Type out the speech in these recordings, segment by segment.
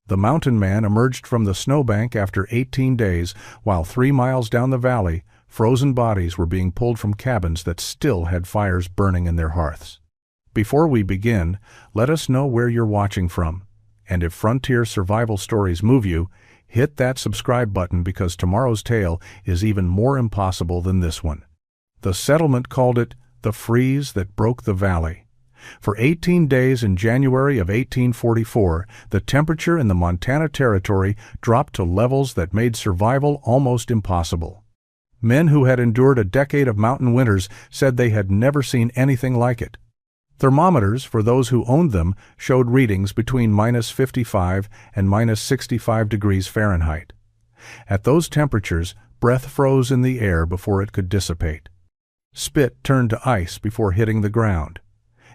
The mountain man emerged from the snowbank after 18 days, while 3 miles down the valley, frozen bodies were being pulled from cabins that still had fires burning in their hearths. Before we begin, let us know where you're watching from. And if frontier survival stories move you, hit that subscribe button because tomorrow's tale is even more impossible than this one. The settlement called it the freeze that broke the valley. For 18 days in January of 1844, the temperature in the Montana Territory dropped to levels that made survival almost impossible. Men who had endured a decade of mountain winters said they had never seen anything like it. Thermometers, for those who owned them, showed readings between -55 and -65 degrees Fahrenheit. At those temperatures, breath froze in the air before it could dissipate. Spit turned to ice before hitting the ground.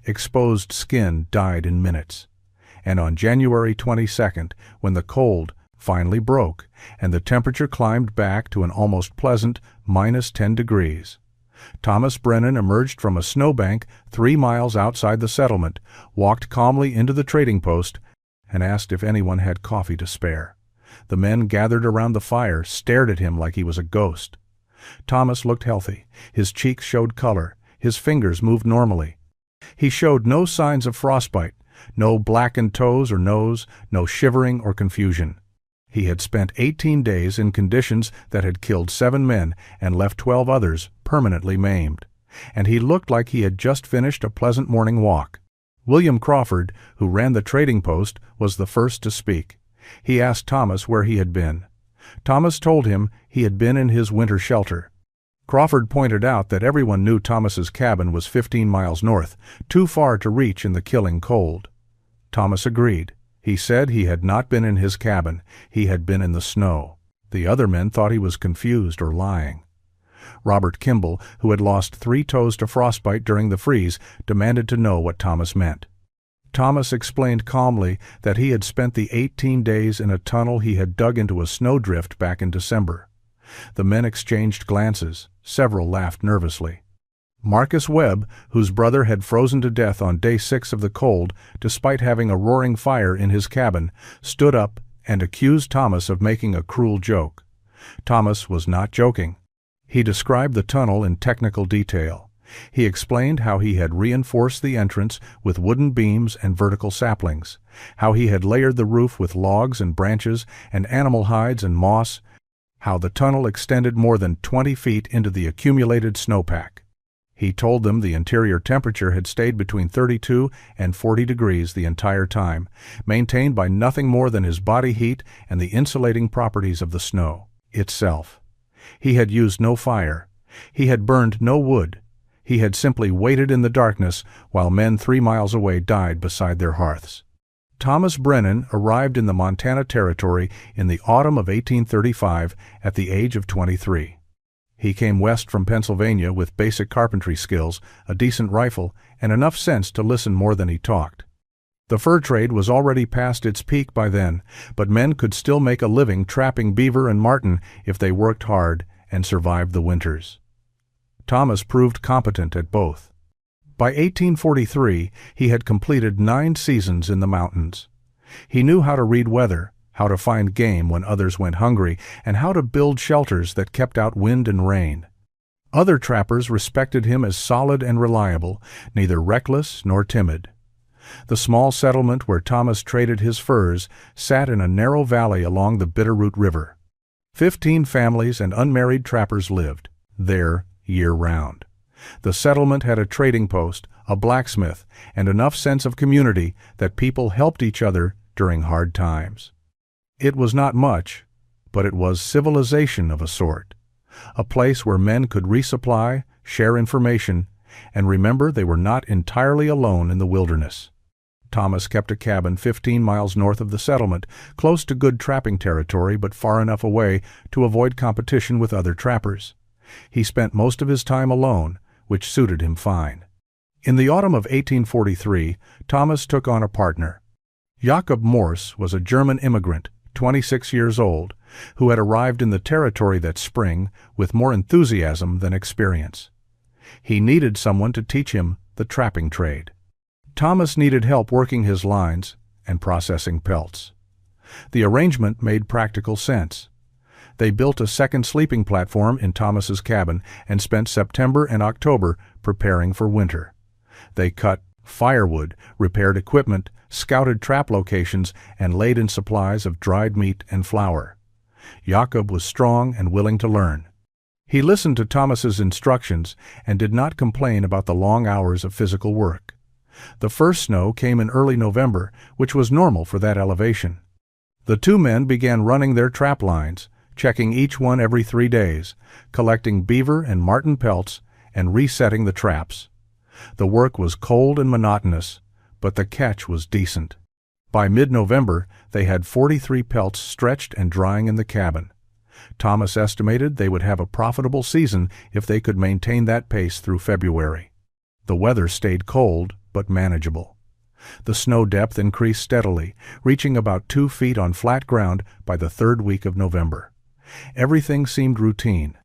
Exposed skin died in minutes. And on January 22nd, when the cold finally broke and the temperature climbed back to an almost pleasant -10 degrees, Thomas Brennan emerged from a snowbank 3 miles outside the settlement, walked calmly into the trading post, and asked if anyone had coffee to spare. The men gathered around the fire stared at him like he was a ghost. Thomas looked healthy. His cheeks showed color. His fingers moved normally. He showed no signs of frostbite, no blackened toes or nose, no shivering or confusion. He had spent 18 days in conditions that had killed 7 men and left 12 others permanently maimed. And he looked like he had just finished a pleasant morning walk. William Crawford, who ran the trading post, was the first to speak. He asked Thomas where he had been. Thomas told him he had been in his winter shelter. Crawford pointed out that everyone knew Thomas's cabin was 15 miles north, too far to reach in the killing cold. Thomas agreed. He said he had not been in his cabin, he had been in the snow. The other men thought he was confused or lying. Robert Kimball, who had lost 3 toes to frostbite during the freeze, demanded to know what Thomas meant. Thomas explained calmly that he had spent the 18 days in a tunnel he had dug into a snowdrift back in December. The men exchanged glances. Several laughed nervously. Marcus Webb, whose brother had frozen to death on day 6 of the cold, despite having a roaring fire in his cabin, stood up and accused Thomas of making a cruel joke. Thomas was not joking. He described the tunnel in technical detail. He explained how he had reinforced the entrance with wooden beams and vertical saplings, how he had layered the roof with logs and branches and animal hides and moss, how the tunnel extended more than 20 feet into the accumulated snowpack. He told them the interior temperature had stayed between 32 and 40 degrees the entire time, maintained by nothing more than his body heat and the insulating properties of the snow itself. He had used no fire. He had burned no wood. He had simply waited in the darkness while men 3 miles away died beside their hearths. Thomas Brennan arrived in the Montana Territory in the autumn of 1835 at the age of 23. He came west from Pennsylvania with basic carpentry skills, a decent rifle, and enough sense to listen more than he talked. The fur trade was already past its peak by then, but men could still make a living trapping beaver and marten if they worked hard and survived the winters. Thomas proved competent at both. By 1843, he had completed 9 seasons in the mountains. He knew how to read weather, how to find game when others went hungry, and how to build shelters that kept out wind and rain. Other trappers respected him as solid and reliable, neither reckless nor timid. The small settlement where Thomas traded his furs sat in a narrow valley along the Bitterroot River. 15 families and unmarried trappers lived there year-round. The settlement had a trading post, a blacksmith, and enough sense of community that people helped each other during hard times. It was not much, but it was civilization of a sort, a place where men could resupply, share information, and remember they were not entirely alone in the wilderness. Thomas kept a cabin 15 miles north of the settlement, close to good trapping territory but far enough away to avoid competition with other trappers. He spent most of his time alone, which suited him fine. In the autumn of 1843, Thomas took on a partner. Jakob Morse was a German immigrant, 26 years old, who had arrived in the territory that spring with more enthusiasm than experience. He needed someone to teach him the trapping trade. Thomas needed help working his lines and processing pelts. The arrangement made practical sense. They built a second sleeping platform in Thomas's cabin and spent September and October preparing for winter. They cut firewood, repaired equipment, scouted trap locations, and laid in supplies of dried meat and flour. Jacob was strong and willing to learn. He listened to Thomas's instructions and did not complain about the long hours of physical work. The first snow came in early November, which was normal for that elevation. The two men began running their trap lines, checking each one every 3 days, collecting beaver and marten pelts, and resetting the traps. The work was cold and monotonous, but the catch was decent. By mid-November, they had 43 pelts stretched and drying in the cabin. Thomas estimated they would have a profitable season if they could maintain that pace through February. The weather stayed cold, but manageable. The snow depth increased steadily, reaching about 2 feet on flat ground by the 3rd week of November. Everything seemed routine.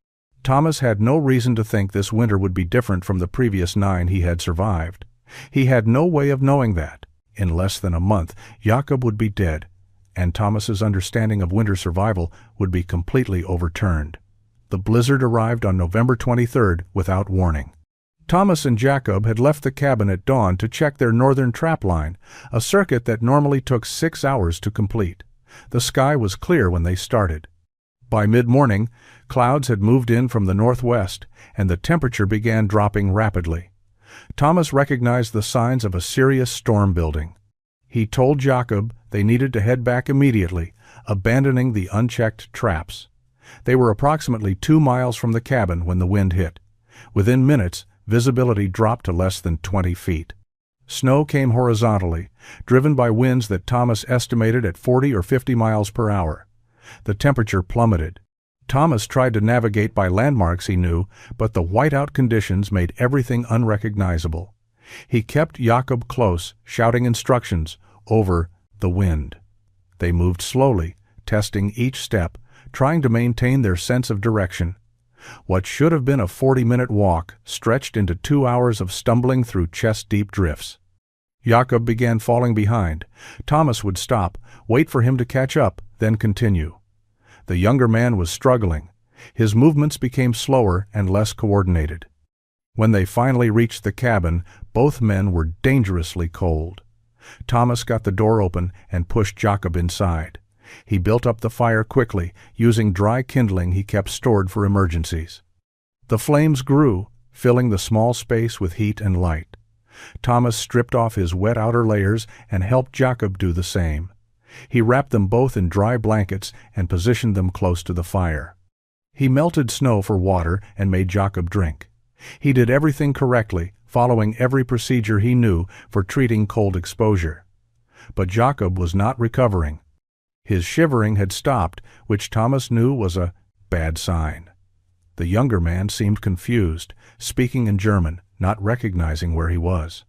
Thomas had no reason to think this winter would be different from the previous 9 he had survived. He had no way of knowing that. In less than a month, Jacob would be dead, and Thomas's understanding of winter survival would be completely overturned. The blizzard arrived on November 23rd without warning. Thomas and Jacob had left the cabin at dawn to check their northern trap line, a circuit that normally took 6 hours to complete. The sky was clear when they started. By mid-morning, clouds had moved in from the northwest, and the temperature began dropping rapidly. Thomas recognized the signs of a serious storm building. He told Jacob they needed to head back immediately, abandoning the unchecked traps. They were approximately 2 miles from the cabin when the wind hit. Within minutes, visibility dropped to less than 20 feet. Snow came horizontally, driven by winds that Thomas estimated at 40 or 50 miles per hour. The temperature plummeted. Thomas tried to navigate by landmarks he knew, but the whiteout conditions made everything unrecognizable. He kept Jacob close, shouting instructions over the wind. They moved slowly, testing each step, trying to maintain their sense of direction. What should have been a 40-minute walk stretched into 2 hours of stumbling through chest-deep drifts. Jacob began falling behind. Thomas would stop, wait for him to catch up, then continue. The younger man was struggling. His movements became slower and less coordinated. When they finally reached the cabin, both men were dangerously cold. Thomas got the door open and pushed Jacob inside. He built up the fire quickly, using dry kindling he kept stored for emergencies. The flames grew, filling the small space with heat and light. Thomas stripped off his wet outer layers and helped Jacob do the same. He wrapped them both in dry blankets and positioned them close to the fire. He melted snow for water and made Jacob drink. He did everything correctly, following every procedure he knew for treating cold exposure. But Jacob was not recovering. His shivering had stopped, which Thomas knew was a bad sign. The younger man seemed confused, speaking in German, not recognizing where he was.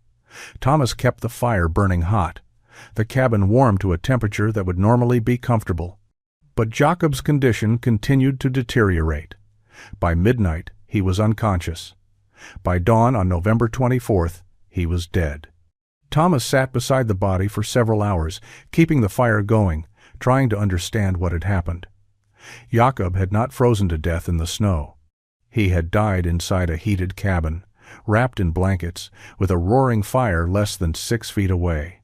Thomas kept the fire burning hot. The cabin warmed to a temperature that would normally be comfortable. But Jacob's condition continued to deteriorate. By midnight, he was unconscious. By dawn on November 24th, he was dead. Thomas sat beside the body for several hours, keeping the fire going, trying to understand what had happened. Jacob had not frozen to death in the snow. He had died inside a heated cabin, wrapped in blankets, with a roaring fire less than 6 feet away.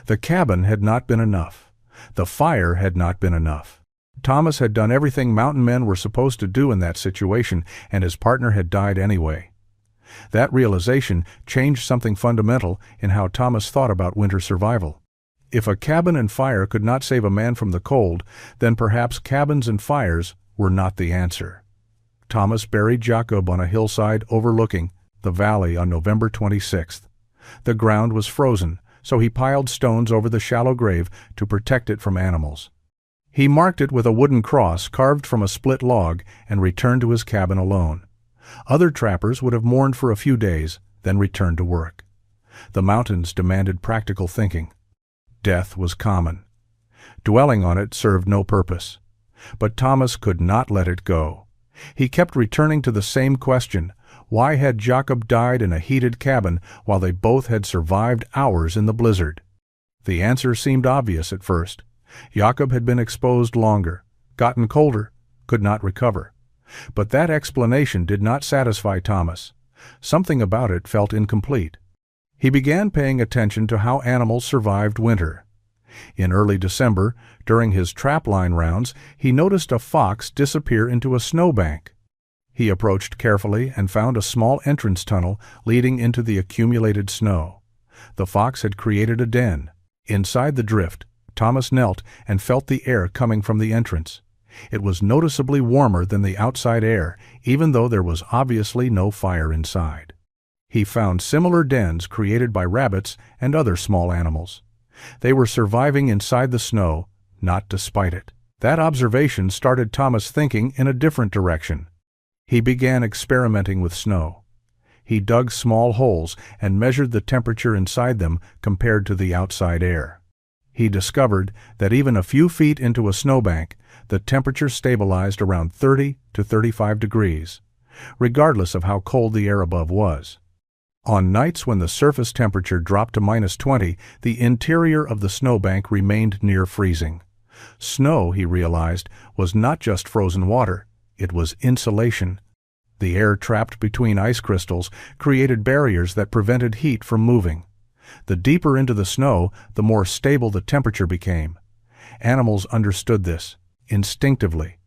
The cabin had not been enough. The fire had not been enough. Thomas had done everything mountain men were supposed to do in that situation, and his partner had died anyway. That realization changed something fundamental in how Thomas thought about winter survival. If a cabin and fire could not save a man from the cold, then perhaps cabins and fires were not the answer. Thomas buried Jacob on a hillside overlooking the valley on November 26th. The ground was frozen, so he piled stones over the shallow grave to protect it from animals. He marked it with a wooden cross carved from a split log and returned to his cabin alone. Other trappers would have mourned for a few days, then returned to work. The mountains demanded practical thinking. Death was common. Dwelling on it served no purpose. But Thomas could not let it go. He kept returning to the same question: why had Jacob died in a heated cabin while they both had survived hours in the blizzard? The answer seemed obvious at first. Jakob had been exposed longer, gotten colder, could not recover. But that explanation did not satisfy Thomas. Something about it felt incomplete. He began paying attention to how animals survived winter. In early December, during his trapline rounds, he noticed a fox disappear into a snowbank. He approached carefully and found a small entrance tunnel leading into the accumulated snow. The fox had created a den. Inside the drift, Thomas knelt and felt the air coming from the entrance. It was noticeably warmer than the outside air, even though there was obviously no fire inside. He found similar dens created by rabbits and other small animals. They were surviving inside the snow, not despite it. That observation started Thomas thinking in a different direction. He began experimenting with snow. He dug small holes and measured the temperature inside them compared to the outside air. He discovered that even a few feet into a snowbank, the temperature stabilized around 30 to 35 degrees, regardless of how cold the air above was. On nights when the surface temperature dropped to -20, the interior of the snowbank remained near freezing. Snow, he realized, was not just frozen water, it was insulation. The air trapped between ice crystals created barriers that prevented heat from moving. The deeper into the snow, the more stable the temperature became. Animals understood this, instinctively.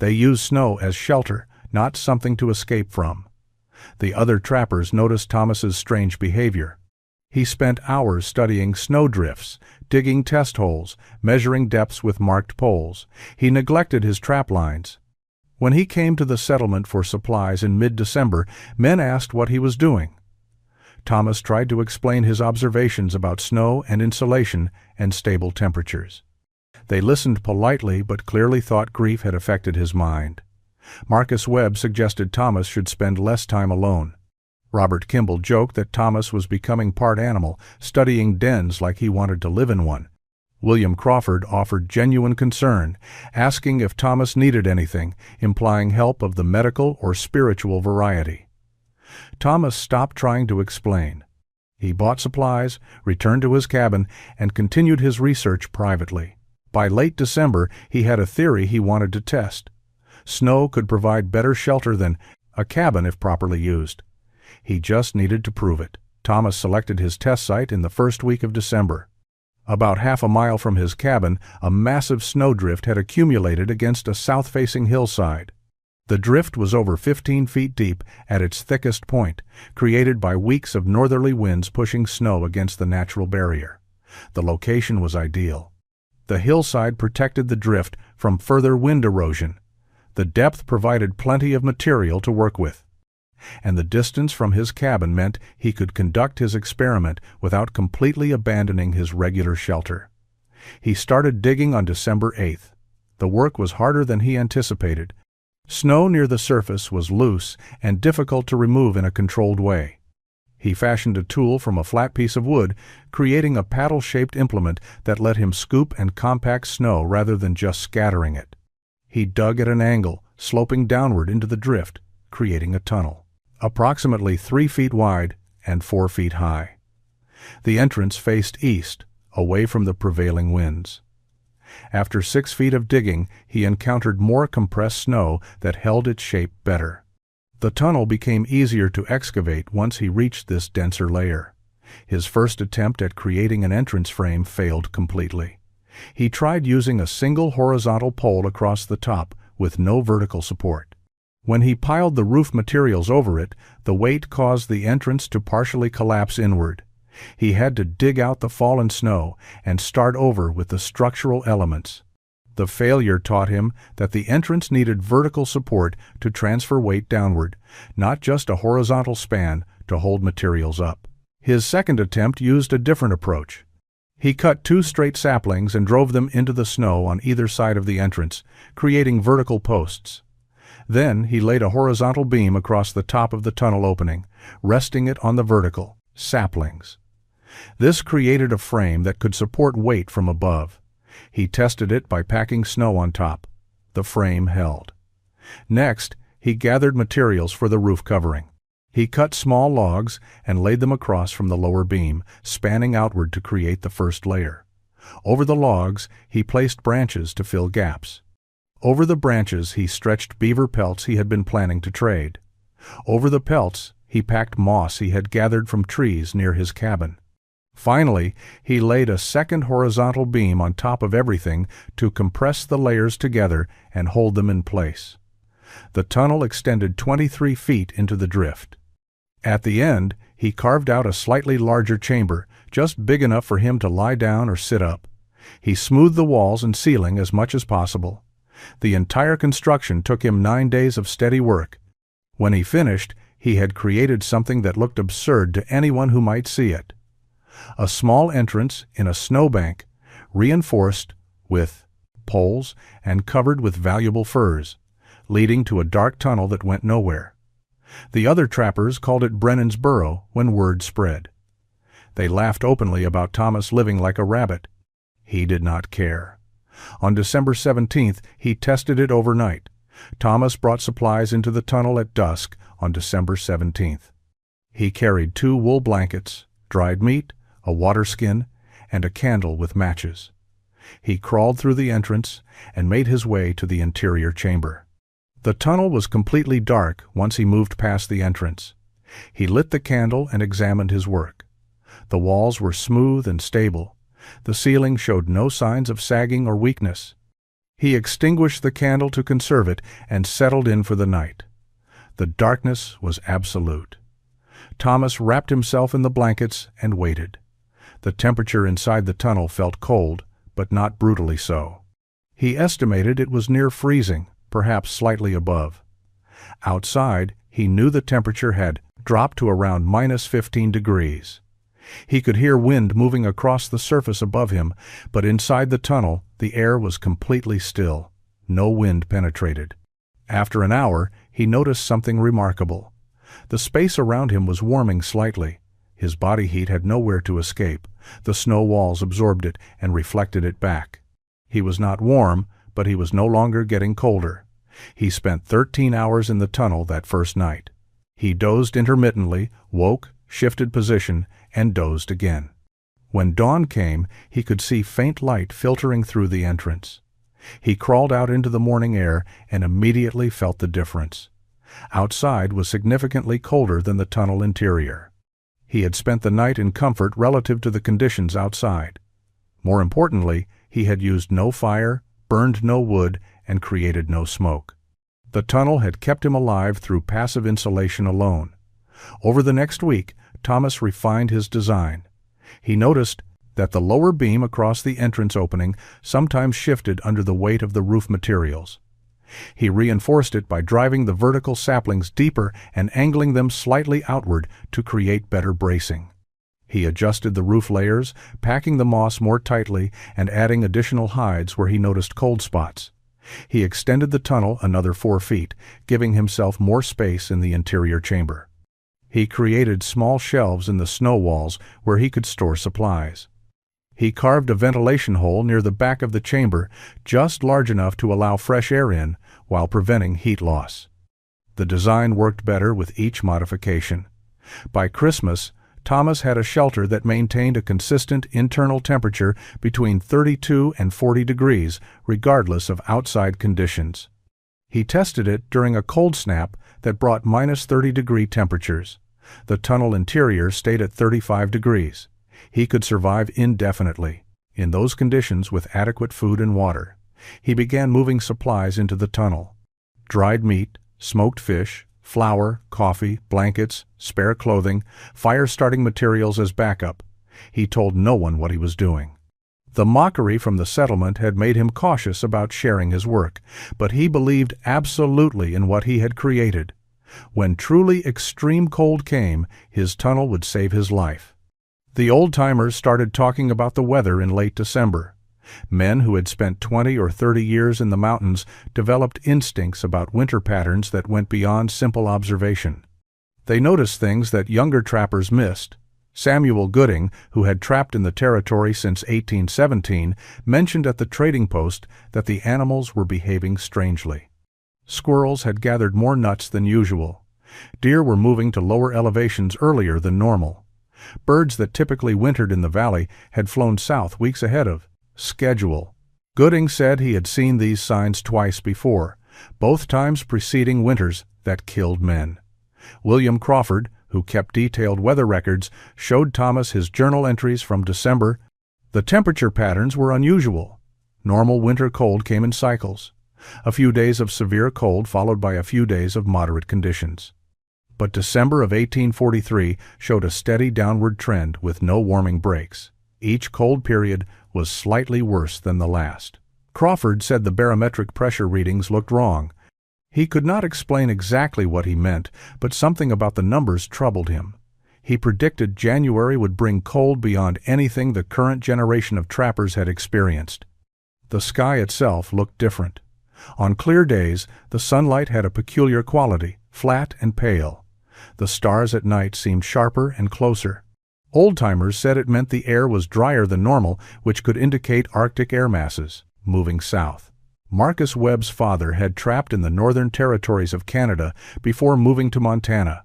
They used snow as shelter, not something to escape from. The other trappers noticed Thomas's strange behavior. He spent hours studying snowdrifts, digging test holes, measuring depths with marked poles. He neglected his trap lines. When he came to the settlement for supplies in mid-December, men asked what he was doing. Thomas tried to explain his observations about snow and insulation and stable temperatures. They listened politely but clearly thought grief had affected his mind. Marcus Webb suggested Thomas should spend less time alone. Robert Kimball joked that Thomas was becoming part animal, studying dens like he wanted to live in one. William Crawford offered genuine concern, asking if Thomas needed anything, implying help of the medical or spiritual variety. Thomas stopped trying to explain. He bought supplies, returned to his cabin, and continued his research privately. By late December, he had a theory he wanted to test. Snow could provide better shelter than a cabin if properly used. He just needed to prove it. Thomas selected his test site in the first week of December. About half a mile from his cabin, a massive snowdrift had accumulated against a south-facing hillside. The drift was over 15 feet deep at its thickest point, created by weeks of northerly winds pushing snow against the natural barrier. The location was ideal. The hillside protected the drift from further wind erosion. The depth provided plenty of material to work with. And the distance from his cabin meant he could conduct his experiment without completely abandoning his regular shelter. He started digging on December 8th. The work was harder than he anticipated. Snow near the surface was loose and difficult to remove in a controlled way. He fashioned a tool from a flat piece of wood, creating a paddle-shaped implement that let him scoop and compact snow rather than just scattering it. He dug at an angle, sloping downward into the drift, creating a tunnel, approximately 3 feet wide and 4 feet high. The entrance faced east, away from the prevailing winds. After 6 feet of digging, he encountered more compressed snow that held its shape better. The tunnel became easier to excavate once he reached this denser layer. His first attempt at creating an entrance frame failed completely. He tried using a single horizontal pole across the top with no vertical support. When he piled the roof materials over it, the weight caused the entrance to partially collapse inward. He had to dig out the fallen snow and start over with the structural elements. The failure taught him that the entrance needed vertical support to transfer weight downward, not just a horizontal span to hold materials up. His second attempt used a different approach. He cut 2 straight saplings and drove them into the snow on either side of the entrance, creating vertical posts. Then he laid a horizontal beam across the top of the tunnel opening, resting it on the vertical saplings. This created a frame that could support weight from above. He tested it by packing snow on top. The frame held. Next, he gathered materials for the roof covering. He cut small logs and laid them across from the lower beam, spanning outward to create the first layer. Over the logs, he placed branches to fill gaps. Over the branches, he stretched beaver pelts he had been planning to trade. Over the pelts, he packed moss he had gathered from trees near his cabin. Finally, he laid a second horizontal beam on top of everything to compress the layers together and hold them in place. The tunnel extended 23 feet into the drift. At the end, he carved out a slightly larger chamber, just big enough for him to lie down or sit up. He smoothed the walls and ceiling as much as possible. The entire construction took him 9 days of steady work. When he finished, he had created something that looked absurd to anyone who might see it. A small entrance in a snowbank, reinforced with poles and covered with valuable furs, leading to a dark tunnel that went nowhere. The other trappers called it Brennan's Burrow when word spread. They laughed openly about Thomas living like a rabbit. He did not care. On December 17th, he tested it overnight. Thomas brought supplies into the tunnel at dusk on December 17th. He carried 2 wool blankets, dried meat, a water skin, and a candle with matches. He crawled through the entrance and made his way to the interior chamber. The tunnel was completely dark once he moved past the entrance. He lit the candle and examined his work. The walls were smooth and stable. The ceiling showed no signs of sagging or weakness. He extinguished the candle to conserve it and settled in for the night. The darkness was absolute. Thomas wrapped himself in the blankets and waited. The temperature inside the tunnel felt cold, but not brutally so. He estimated it was near freezing, perhaps slightly above. Outside, he knew the temperature had dropped to around -15 degrees. He could hear wind moving across the surface above him, but inside the tunnel, the air was completely still. No wind penetrated. After an hour, he noticed something remarkable. The space around him was warming slightly. His body heat had nowhere to escape. The snow walls absorbed it and reflected it back. He was not warm, but he was no longer getting colder. He spent 13 hours in the tunnel that first night. He dozed intermittently, woke, shifted position, and dozed again. When dawn came, he could see faint light filtering through the entrance. He crawled out into the morning air and immediately felt the difference. Outside was significantly colder than the tunnel interior. He had spent the night in comfort relative to the conditions outside. More importantly, he had used no fire, burned no wood, and created no smoke. The tunnel had kept him alive through passive insulation alone. Over the next week, Thomas refined his design. He noticed that the lower beam across the entrance opening sometimes shifted under the weight of the roof materials. He reinforced it by driving the vertical saplings deeper and angling them slightly outward to create better bracing. He adjusted the roof layers, packing the moss more tightly and adding additional hides where he noticed cold spots. He extended the tunnel another 4 feet, giving himself more space in the interior chamber. He created small shelves in the snow walls where he could store supplies. He carved a ventilation hole near the back of the chamber, just large enough to allow fresh air in while preventing heat loss. The design worked better with each modification. By Christmas, Thomas had a shelter that maintained a consistent internal temperature between 32 and 40 degrees, regardless of outside conditions. He tested it during a cold snap that brought -30-degree temperatures. The tunnel interior stayed at 35 degrees. He could survive indefinitely, in those conditions with adequate food and water. He began moving supplies into the tunnel. Dried meat, smoked fish, flour, coffee, blankets, spare clothing, fire-starting materials as backup. He told no one what he was doing. The mockery from the settlement had made him cautious about sharing his work, but he believed absolutely in what he had created. When truly extreme cold came, his tunnel would save his life. The old-timers started talking about the weather in late December. Men who had spent 20 or 30 years in the mountains developed instincts about winter patterns that went beyond simple observation. They noticed things that younger trappers missed. Samuel Gooding, who had trapped in the territory since 1817, mentioned at the trading post that the animals were behaving strangely. Squirrels had gathered more nuts than usual. Deer were moving to lower elevations earlier than normal. Birds that typically wintered in the valley had flown south weeks ahead of schedule. Gooding said he had seen these signs twice before, both times preceding winters that killed men. William Crawford, who kept detailed weather records, showed Thomas his journal entries from December. The temperature patterns were unusual. Normal winter cold came in cycles. A few days of severe cold followed by a few days of moderate conditions. But December of 1843 showed a steady downward trend with no warming breaks. Each cold period was slightly worse than the last. Crawford said the barometric pressure readings looked wrong. He could not explain exactly what he meant, but something about the numbers troubled him. He predicted January would bring cold beyond anything the current generation of trappers had experienced. The sky itself looked different. On clear days, the sunlight had a peculiar quality, flat and pale. The stars at night seemed sharper and closer. Old-timers said it meant the air was drier than normal, which could indicate Arctic air masses moving south. Marcus Webb's father had trapped in the northern territories of Canada before moving to Montana.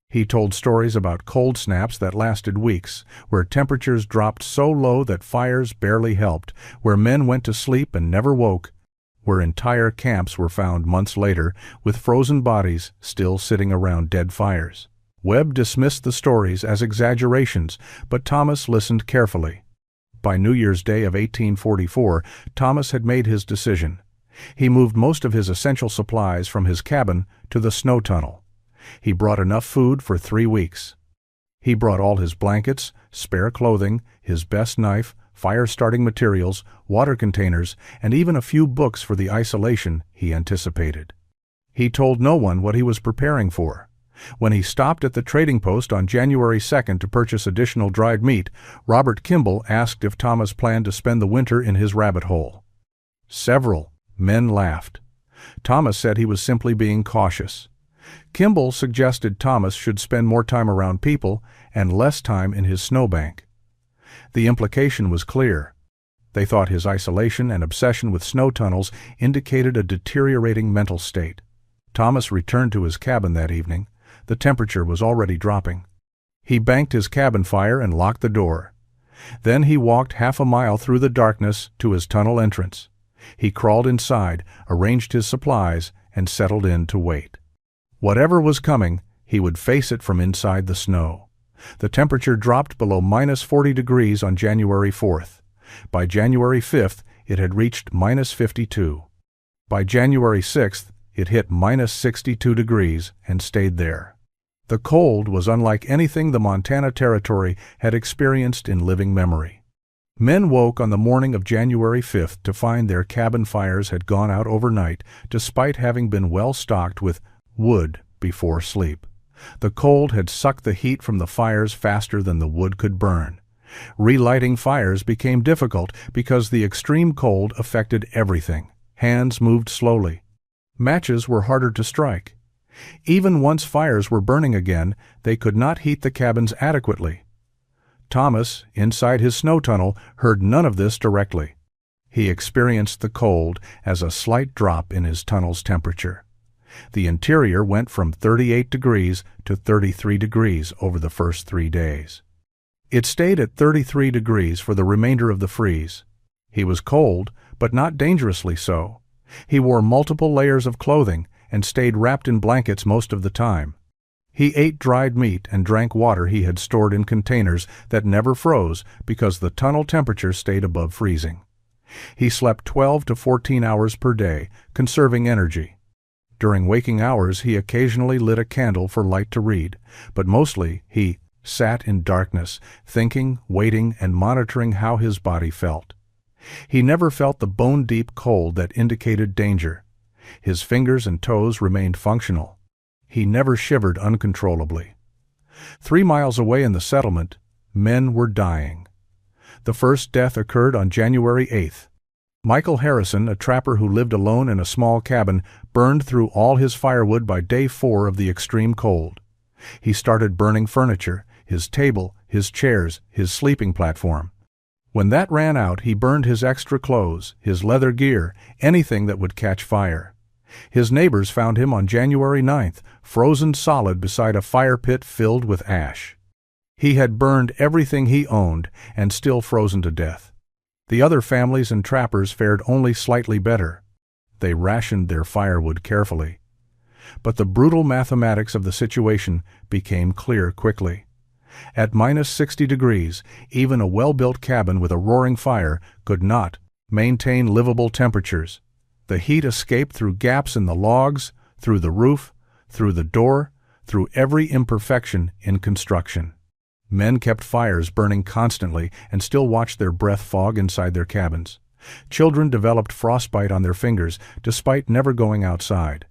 He told stories about cold snaps that lasted weeks, where temperatures dropped so low that fires barely helped, where men went to sleep and never woke, where entire camps were found months later with frozen bodies still sitting around dead fires. Webb dismissed the stories as exaggerations, but Thomas listened carefully. By New Year's Day of 1844, Thomas had made his decision. He moved most of his essential supplies from his cabin to the snow tunnel. He brought enough food for 3 weeks. He brought all his blankets, spare clothing, his best knife, fire-starting materials, water containers, and even a few books for the isolation he anticipated. He told no one what he was preparing for. When he stopped at the trading post on January 2nd to purchase additional dried meat, Robert Kimball asked if Thomas planned to spend the winter in his rabbit hole. Several men laughed. Thomas said he was simply being cautious. Kimball suggested Thomas should spend more time around people and less time in his snowbank. The implication was clear. They thought his isolation and obsession with snow tunnels indicated a deteriorating mental state. Thomas returned to his cabin that evening. The temperature was already dropping. He banked his cabin fire and locked the door. Then he walked half a mile through the darkness to his tunnel entrance. He crawled inside, arranged his supplies, and settled in to wait. Whatever was coming, he would face it from inside the snow. The temperature dropped below -40 degrees on January 4th. By January 5th, it had reached -52. By January 6th, it hit -62 degrees and stayed there. The cold was unlike anything the Montana Territory had experienced in living memory. Men woke on the morning of January 5th to find their cabin fires had gone out overnight, despite having been well stocked with wood before sleep. The cold had sucked the heat from the fires faster than the wood could burn. Relighting fires became difficult because the extreme cold affected everything. Hands moved slowly. Matches were harder to strike. Even once fires were burning again, they could not heat the cabins adequately. Thomas, inside his snow tunnel, heard none of this directly. He experienced the cold as a slight drop in his tunnel's temperature. The interior went from 38 degrees to 33 degrees over the first 3 days. It stayed at 33 degrees for the remainder of the freeze. He was cold, but not dangerously so. He wore multiple layers of clothing and stayed wrapped in blankets most of the time. He ate dried meat and drank water he had stored in containers that never froze because the tunnel temperature stayed above freezing. He slept 12 to 14 hours per day, conserving energy. During waking hours, he occasionally lit a candle for light to read, but mostly he sat in darkness, thinking, waiting, and monitoring how his body felt. He never felt the bone-deep cold that indicated danger. His fingers and toes remained functional. He never shivered uncontrollably. 3 miles away in the settlement, men were dying. The first death occurred on January 8th. Michael Harrison, a trapper who lived alone in a small cabin, burned through all his firewood by day 4 of the extreme cold. He started burning furniture, his table, his chairs, his sleeping platform. When that ran out, he burned his extra clothes, his leather gear, anything that would catch fire. His neighbors found him on January 9th, frozen solid beside a fire pit filled with ash. He had burned everything he owned and still frozen to death. The other families and trappers fared only slightly better. They rationed their firewood carefully. But the brutal mathematics of the situation became clear quickly. At -60 degrees, even a well-built cabin with a roaring fire could not maintain livable temperatures. The heat escaped through gaps in the logs, through the roof, through the door, through every imperfection in construction. Men kept fires burning constantly and still watched their breath fog inside their cabins. Children developed frostbite on their fingers despite never going outside.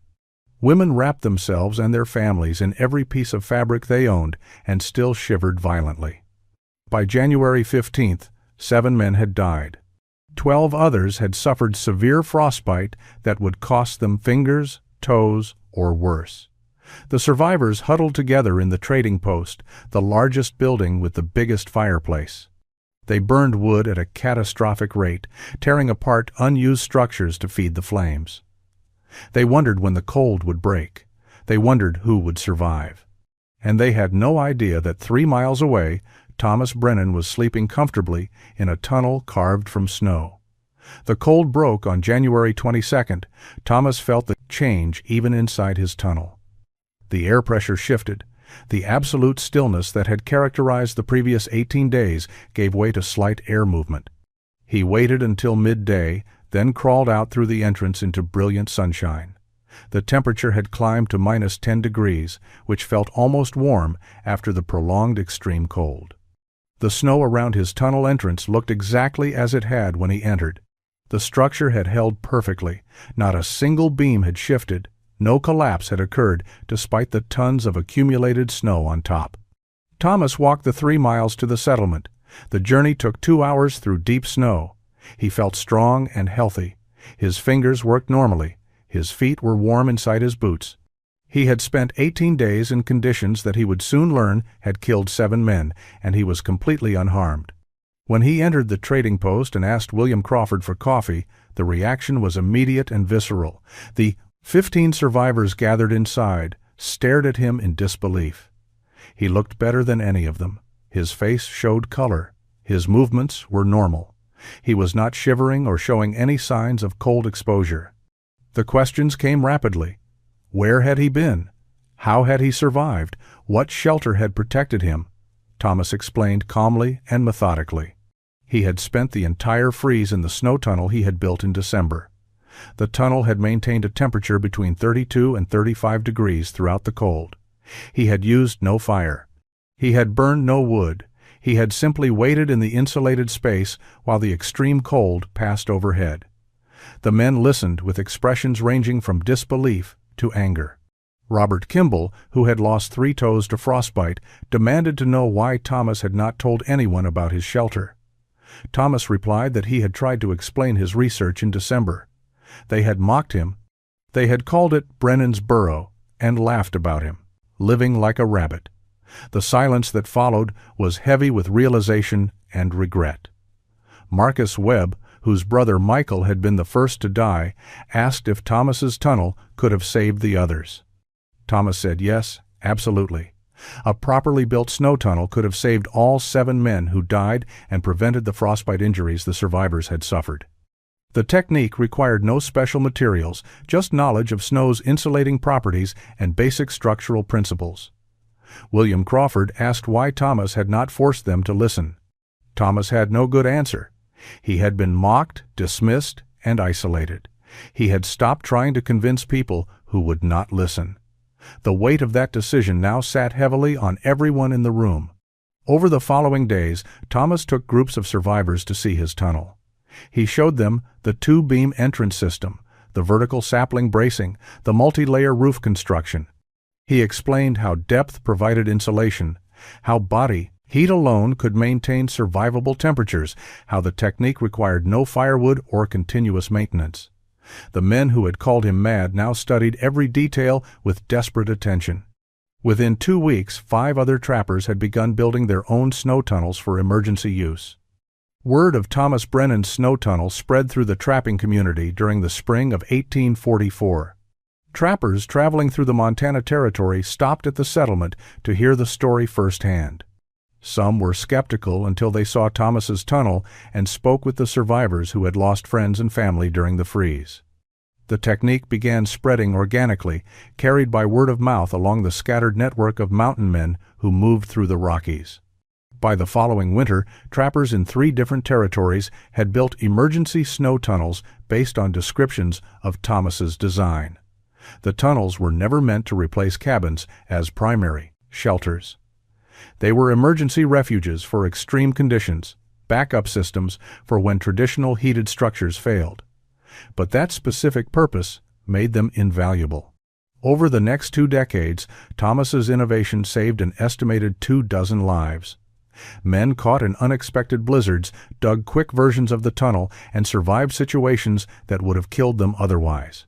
Women wrapped themselves and their families in every piece of fabric they owned and still shivered violently. By January 15th, 7 men had died. 12 others had suffered severe frostbite that would cost them fingers, toes, or worse. The survivors huddled together in the trading post, the largest building with the biggest fireplace. They burned wood at a catastrophic rate, tearing apart unused structures to feed the flames. They wondered when the cold would break. They wondered who would survive. And they had no idea that 3 miles away, Thomas Brennan was sleeping comfortably in a tunnel carved from snow. The cold broke on January 22nd. Thomas felt the change even inside his tunnel. The air pressure shifted. The absolute stillness that had characterized the previous 18 days gave way to slight air movement. He waited until midday, then crawled out through the entrance into brilliant sunshine. The temperature had climbed to -10 degrees, which felt almost warm after the prolonged extreme cold. The snow around his tunnel entrance looked exactly as it had when he entered. The structure had held perfectly. Not a single beam had shifted. No collapse had occurred despite the tons of accumulated snow on top. Thomas walked the 3 miles to the settlement. The journey took 2 hours through deep snow. He felt strong and healthy. His fingers worked normally. His feet were warm inside his boots. He had spent 18 days in conditions that he would soon learn had killed 7 men, and he was completely unharmed. When he entered the trading post and asked William Crawford for coffee, the reaction was immediate and visceral. The 15 survivors gathered inside stared at him in disbelief. He looked better than any of them. His face showed color. His movements were normal. He was not shivering or showing any signs of cold exposure. The questions came rapidly. Where had he been? How had he survived? What shelter had protected him? Thomas explained calmly and methodically. He had spent the entire freeze in the snow tunnel he had built in December. The tunnel had maintained a temperature between 32 and 35 degrees throughout the cold. He had used no fire. He had burned no wood. He had simply waited in the insulated space while the extreme cold passed overhead. The men listened with expressions ranging from disbelief to anger. Robert Kimball, who had lost 3 toes to frostbite, demanded to know why Thomas had not told anyone about his shelter. Thomas replied that he had tried to explain his research in December. They had mocked him. They had called it Brennan's Burrow and laughed about him, living like a rabbit. The silence that followed was heavy with realization and regret. Marcus Webb, whose brother Michael had been the first to die, asked if Thomas's tunnel could have saved the others. Thomas said yes, absolutely. A properly built snow tunnel could have saved all 7 men who died and prevented the frostbite injuries the survivors had suffered. The technique required no special materials, just knowledge of snow's insulating properties and basic structural principles. William Crawford asked why Thomas had not forced them to listen. Thomas had no good answer. He had been mocked, dismissed, and isolated. He had stopped trying to convince people who would not listen. The weight of that decision now sat heavily on everyone in the room. Over the following days, Thomas took groups of survivors to see his tunnel. He showed them the 2-beam entrance system, the vertical sapling bracing, the multi-layer roof construction. He explained how depth provided insulation, how body heat alone could maintain survivable temperatures, how the technique required no firewood or continuous maintenance. The men who had called him mad now studied every detail with desperate attention. Within 2 weeks, 5 other trappers had begun building their own snow tunnels for emergency use. Word of Thomas Brennan's snow tunnel spread through the trapping community during the spring of 1844. Trappers traveling through the Montana Territory stopped at the settlement to hear the story firsthand. Some were skeptical until they saw Thomas's tunnel and spoke with the survivors who had lost friends and family during the freeze. The technique began spreading organically, carried by word of mouth along the scattered network of mountain men who moved through the Rockies. By the following winter, trappers in 3 different territories had built emergency snow tunnels based on descriptions of Thomas's design. The tunnels were never meant to replace cabins as primary shelters. They were emergency refuges for extreme conditions, backup systems for when traditional heated structures failed. But that specific purpose made them invaluable. Over the next 2 decades, Thomas's innovation saved an estimated 24 lives. Men caught in unexpected blizzards dug quick versions of the tunnel and survived situations that would have killed them otherwise.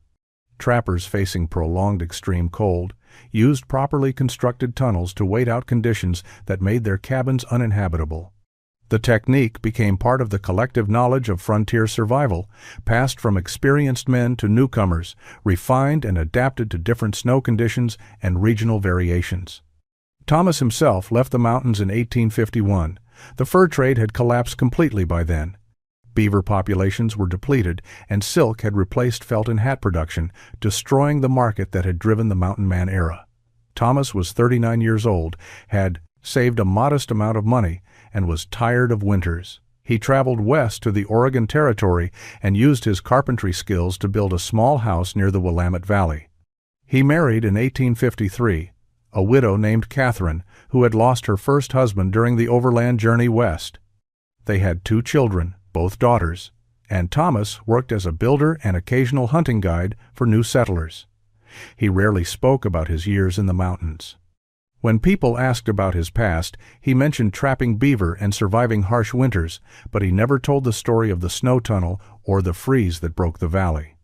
Trappers facing prolonged extreme cold used properly constructed tunnels to wait out conditions that made their cabins uninhabitable. The technique became part of the collective knowledge of frontier survival, passed from experienced men to newcomers, refined and adapted to different snow conditions and regional variations. Thomas himself left the mountains in 1851. The fur trade had collapsed completely by then. Beaver populations were depleted, and silk had replaced felt and hat production, destroying the market that had driven the mountain man era. Thomas was 39 years old, had saved a modest amount of money, and was tired of winters. He traveled west to the Oregon Territory and used his carpentry skills to build a small house near the Willamette Valley. He married in 1853. A widow named Catherine, who had lost her first husband during the overland journey west. They had 2 children, both daughters, and Thomas worked as a builder and occasional hunting guide for new settlers. He rarely spoke about his years in the mountains. When people asked about his past, he mentioned trapping beaver and surviving harsh winters, but he never told the story of the snow tunnel or the freeze that broke the valley.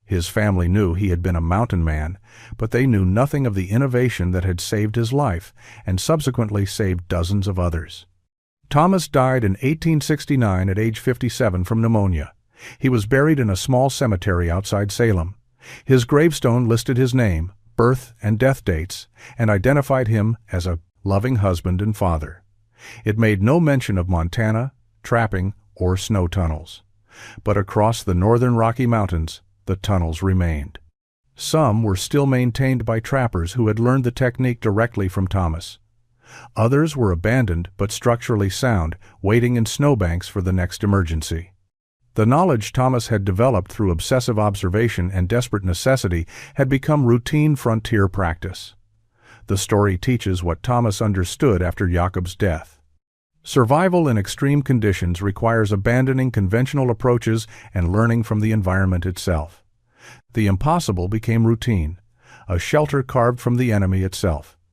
His family knew he had been a mountain man, but they knew nothing of the innovation that had saved his life and subsequently saved dozens of others. Thomas died in 1869 at age 57 from pneumonia. He was buried in a small cemetery outside Salem. His gravestone listed his name, birth and death dates, and identified him as a loving husband and father. It made no mention of Montana, trapping, or snow tunnels. But across the northern Rocky Mountains, the tunnels remained. Some were still maintained by trappers who had learned the technique directly from Thomas. Others were abandoned but structurally sound, waiting in snowbanks for the next emergency. The knowledge Thomas had developed through obsessive observation and desperate necessity had become routine frontier practice. The story teaches what Thomas understood after Jacob's death. Survival in extreme conditions requires abandoning conventional approaches and learning from the environment itself. The impossible became routine, a shelter carved from the enemy itself.